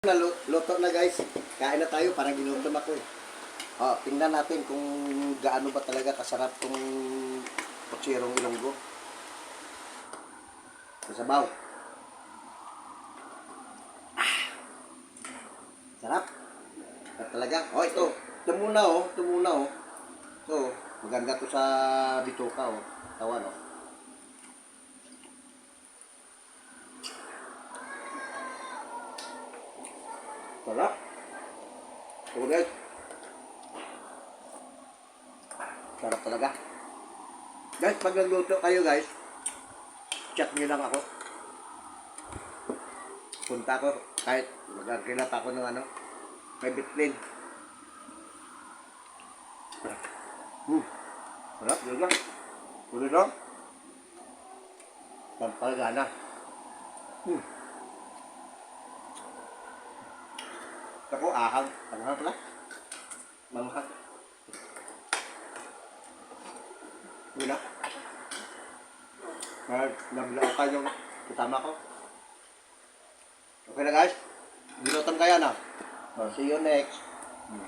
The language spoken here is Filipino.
Luto na guys. Kain na tayo, parang ginutom ako eh. Tingnan natin kung gaano ba talaga kasarap tong potsirong ilonggo. Sasabaw. Sarap. Sarap talaga. Ito. Ito muna oh. Ito muna oh. Ito. Maganda to sa bituka oh. Tawan oh. Sarap. Ulit. Sarap talaga. Guys, pag nagluto kayo guys, chat nyo lang ako. Punta ako, kahit magkakila pa ako ng may bitlin. Sarap, yun lang. Ulit lang. Pampalgana. Ako, ahang. Ahang pala. Manghang. Yun na. Nablaan ka yung kasama ko. Okay na guys. Ginutom kaya na. See you next.